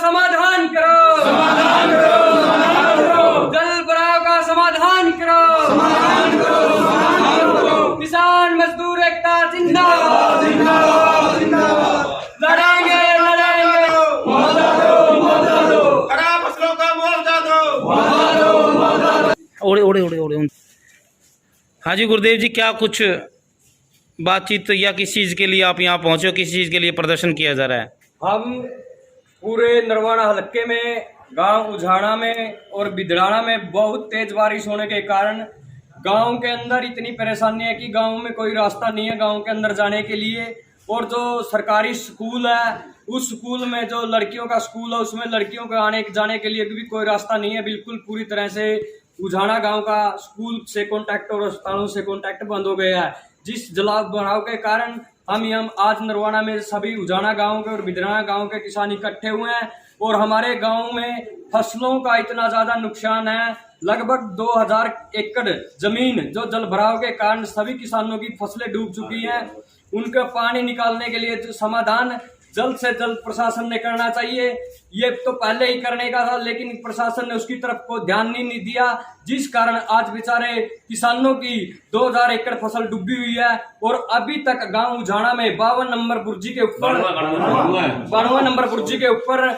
समाधान करो, समाधान करो, समाधान करो। जल भराव का समाधान करो, समाधान करो, समाधान करो। किसान मजदूर एकता जिंदाबाद, जिंदाबाद, जिंदाबाद। लड़ेंगे, लड़ेंगे, मुआवजा दो, मुआवजा दो। खराब फसलों का मुआवजा दो, मुआवजा दो, मुआवजा दो। ओड़े ओड़े ओड़े ओड़े। हाँ जी गुरुदेव जी, क्या कुछ बातचीत या किस चीज़ के लिए आप यहाँ पहुँचे हो, किस चीज़ के लिए प्रदर्शन किया जा रहा है? हम पूरे नरवाना हलके में, गांव उझाना में और बिदड़ाना में बहुत तेज बारिश होने के कारण गांव के अंदर इतनी परेशानी है कि गांव में कोई रास्ता नहीं है गांव के अंदर जाने के लिए। और जो सरकारी स्कूल है, उस स्कूल में जो लड़कियों का स्कूल है, उसमें लड़कियों के आने जाने के लिए भी कोई रास्ता नहीं है। बिल्कुल पूरी तरह से उझाना गांव का स्कूल से कॉन्टैक्ट और अस्पतालों से कॉन्टैक्ट बंद हो गया है। जिस जलाव बढ़ाव के कारण हम आज नरवाना में सभी उझाना गांव के और बिदराना गांव के किसान इकट्ठे हुए हैं। और हमारे गांव में फसलों का इतना ज्यादा नुकसान है, लगभग 2000 एकड़ जमीन जो जल भराव के कारण सभी किसानों की फसलें डूब चुकी हैं। उनका पानी निकालने के लिए जो समाधान जल्द से जल्द प्रशासन ने करना चाहिए। ये तो पहले ही करने का था, लेकिन प्रशासन ने उसकी तरफ को ध्यान नहीं दिया, जिस कारण आज बेचारे किसानों की 2000 एकड़ फसल डूबी हुई है। और अभी तक गांव उझाना में 52 नंबर बुर्जी के ऊपर 92 नंबर बुर्जी के ऊपर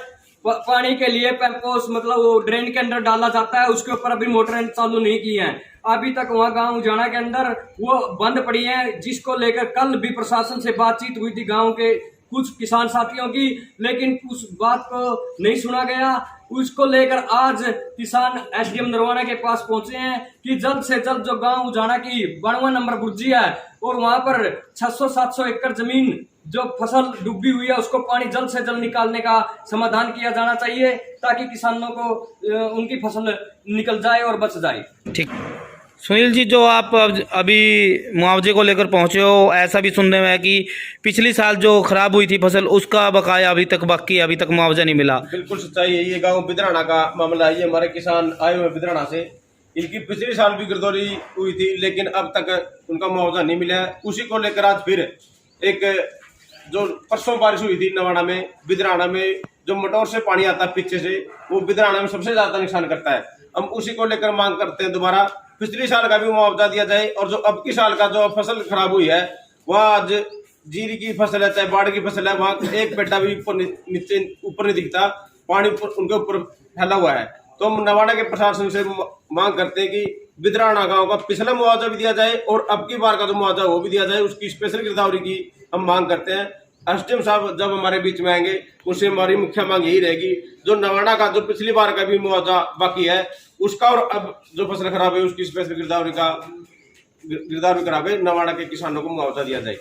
पानी के लिए पैपोस मतलब वो ड्रेन के अंदर डाला जाता है, उसके ऊपर अभी मोटरें चालू नहीं की हैं। अभी तक वहाँ गांव उजाना के अंदर वो बंद पड़ी हैं, जिसको लेकर कल भी प्रशासन से बातचीत हुई थी गांव के कुछ किसान साथियों की, लेकिन उस बात को नहीं सुना गया। उसको लेकर आज किसान एसडीएम नरवाना के पास पहुंचे हैं कि जल्द से जल्द जो गांव उजाना की 92 नंबर बुर्जी है और वहां पर 600-700 एकड़ जमीन जो फसल डूबी हुई है, उसको पानी जल्द से जल्द निकालने का समाधान किया जाना चाहिए, ताकि किसानों को उनकी फसल निकल जाए और बच जाए। ठीक। सुनील जी, जो आप अभी मुआवजे को लेकर पहुंचे हो, ऐसा भी सुनने में है कि पिछली साल जो खराब हुई थी फसल, उसका बकाया अभी तक बाकी है, अभी तक मुआवजा नहीं मिला। बिल्कुल सच्चाई है। ये गांव बिदराना का मामला है। ये हमारे किसान आए हुए बिदराना से, इनकी पिछले साल भी गिरदौरी हुई थी, लेकिन अब तक उनका मुआवजा नहीं मिला है। उसी को लेकर आज फिर एक जो परसों बारिश हुई थी नवाना में, बिदराना में जो मोटर से पानी आता है पीछे से, वो बिदराना में सबसे ज्यादा नुकसान करता है। हम उसी को लेकर मांग करते हैं दोबारा पिछले साल का भी मुआवजा दिया जाए। और जो अब की साल का जो फसल खराब हुई है, वहाँ आज जीरी की फसल है चाहे बाढ़ की फसल है, वहाँ एक पेटा भी नीचे ऊपर नहीं दिखता, पानी उनके ऊपर फैला हुआ है। तो हम नवाना के प्रशासन से मांग करते हैं कि बिदराना गांव का पिछला मुआवजा भी दिया जाए और अब की बार का जो मुआवजा वो भी दिया जाए। उसकी स्पेशल गिरदावरी की हम मांग करते हैं। एसडीएम साहब जब हमारे बीच में आएंगे, उससे हमारी मुख्य मांग यही रहेगी, जो नवाना का जो पिछली बार का भी मुआवजा बाकी है उसका, और अब जो फसल खराब है उसकी स्पेशल गिरदावरी करावे, नवाना के किसानों को मुआवजा दिया जाए।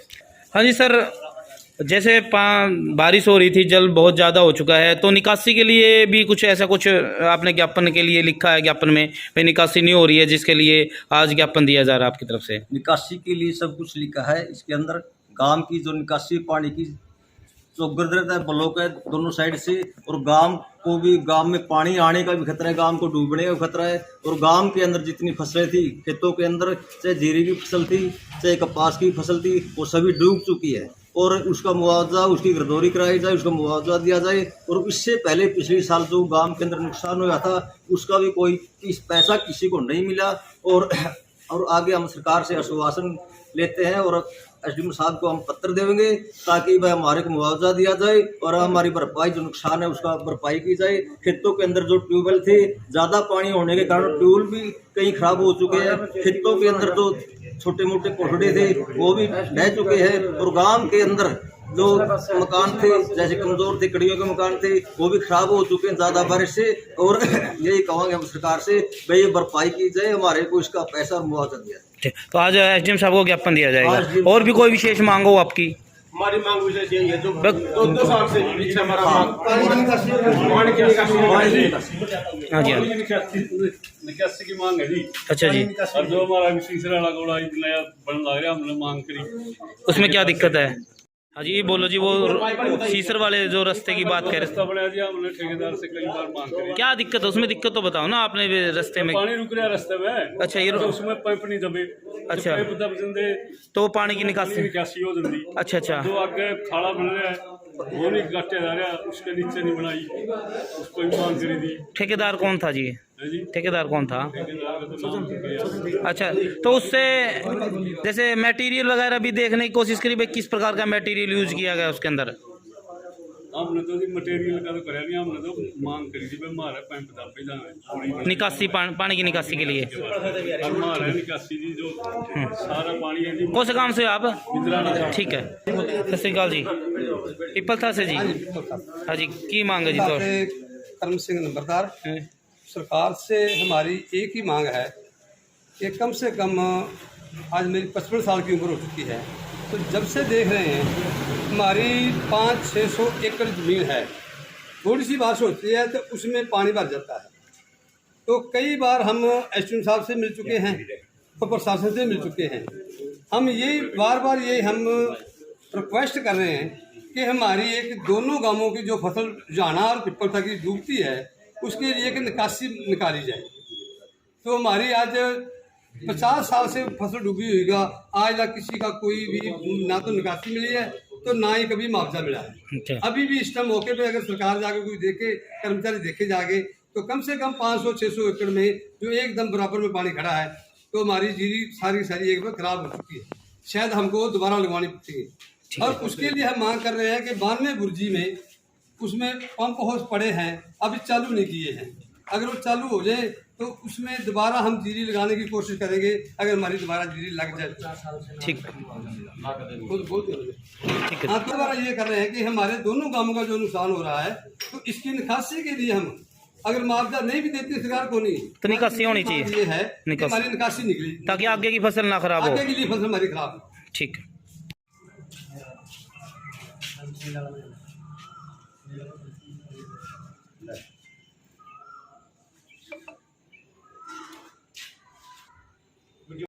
हाँ जी सर, जैसे बारिश हो रही थी, जल बहुत ज़्यादा हो चुका है, तो निकासी के लिए भी कुछ ऐसा कुछ आपने ज्ञापन के लिए लिखा है? ज्ञापन में भाई निकासी नहीं हो रही है, जिसके लिए आज ज्ञापन दिया जा रहा है आपकी तरफ से? निकासी के लिए सब कुछ लिखा है। इसके अंदर गांव की जो निकासी पानी की जो गिरदत है, ब्लॉक है दोनों साइड से, और गांव को भी, गांव में पानी आने का भी खतरा है, गांव को डूबने का भी खतरा है। और गांव के अंदर जितनी फसलें थी खेतों के अंदर, चाहे जीरी की फसल थी चाहे कपास की फसल थी, वो सभी डूब चुकी है। और उसका मुआवजा, उसकी गिरदौरी कराई जाए, उसका मुआवजा दिया जाए। और इससे पहले पिछले साल जो गांव के अंदर नुकसान हुआ था, उसका भी कोई पैसा किसी को नहीं मिला। और आगे हम सरकार से आश्वासन लेते हैं और एसडीएम साहब को हम पत्र देंगे, ताकि वह हमारे को मुआवजा दिया जाए और हमारी भरपाई जो नुकसान है उसका भरपाई की जाए। खेतों के अंदर जो ट्यूबवेल थे, ज़्यादा पानी होने के कारण ट्यूबवेल भी कई खराब हो चुके हैं। खेतों के अंदर जो छोटे मोटे कोठड़े थे वो भी ढह चुके हैं। और गांव के अंदर जो मकान थे, जैसे कमजोर थे, कड़ियों के मकान थे, वो भी खराब हो चुके हैं ज़्यादा बारिश से। और यही कहेंगे हम सरकार से, भाई ये भरपाई की जाए, हमारे को इसका पैसा और मुआवजा दिया जाए। तो आज एसडीएम साहब को ज्ञापन दिया जाएगा। और भी कोई विशेष मांग हो आपकी? हमारी मांग विशेष यही है, जो 2 साल से पीछे हमारा पानी की निकासी। हाँ जी, निकासी की मांग है जी। अच्छा जी। और जो हमारा तीसरा लगोड़ा नया बन लग रहा है, हमने मांग करी, उसमें क्या दिक्कत है? हाँ जी बोलो जी, वो सीसर वाले जो रास्ते की बात कर रास्ता बनाया जी, हमने ठेकेदार से कई बार मांग करी। क्या दिक्कत है उसमें? दिक्कत तो बताओ ना आपने भी रास्ते में। पानी रुक रहा है रास्ते में। अच्छा, ये तो उसमें पाइप नहीं दबे। अच्छा, पाइप दब जंदे तो पानी की निकासी हो जंदी। अच्छा अच्छा। जो आगे खाड़ा बन रहा है वो नहीं काटे जा रहा, उसके नीचे नहीं बनाई, उसको भी मांग करी थी। ठेकेदार कौन था जी? है जी, ठेकेदार कौन था? ठेकेदार का तो नाम तो गया। अच्छा, तो उससे जैसे मटेरियल वगैरह भी देखने की कोशिश करी भाई किस प्रकार का मटेरियल यूज किया गया उसके अंदर? हमने तो जी मटेरियल का तो कराया नहीं, हमने तो मांग करी थी भाई हमारा पैंप दापे जाना निकासी पानी की निकासी के लिए। हमारा निकासी जी जो सारा पानी है जी कौन से काम से आप? बिदराना। ठीक है, सत श्रीकाल जी। पिपल था से जी। हाँ जी, की मांग है जी तो? कर्म सिंह नंबरदार, सरकार से हमारी एक ही मांग है कि कम से कम आज मेरी 55 साल की उम्र हो चुकी है, तो जब से देख रहे हैं हमारी 500-600 एकड़ ज़मीन है, थोड़ी सी बारिश होती है तो उसमें पानी भर जाता है। तो कई बार हम एसडीएम साहब से मिल चुके हैं तो प्रशासन से मिल चुके हैं। हम ये बार बार ये हम रिक्वेस्ट कर रहे हैं कि हमारी एक दोनों गांवों की जो फसल जाना और पिपलथा की डूबती है उसके लिए कि निकासी निकाली जाए। तो हमारी आज 50 साल से फसल डूबी हुई का आज तक किसी का कोई भी ना तो निकासी मिली है तो ना ही कभी मुआवजा मिला है। अभी भी इस टाइम मौके पे अगर सरकार जाके कोई देखे, कर्मचारी देखे जाके, तो कम से कम 500-600 एकड़ में जो एकदम बराबर में पानी खड़ा है तो हमारी जीरी सारी एक बार खराब हो चुकी है, शायद हमको दोबारा लगवानी पड़ेगी। और उसके लिए हम मांग कर रहे हैं कि 92 बुर्जी में उसमें पंप हाउस पड़े हैं, अभी चालू नहीं किए हैं। अगर वो चालू हो जाए तो उसमें दोबारा हम जीरी लगाने की कोशिश करेंगे, अगर हमारी दोबारा जीरी लग जाए। ठीक ठीक है। हाँ, दोबारा ये कर रहे हैं कि हमारे दोनों गांवों का जो नुकसान हो रहा है तो इसकी निकासी के लिए हम अगर मुआवजा नहीं भी देती सरकार को नहीं तो निकासी होनी चाहिए। ये है कि हमारी निकासी निकली ताकि आगे की फसल ना खराब हो। आगे के लिए फसल हमारी खराब हो। ठीक है।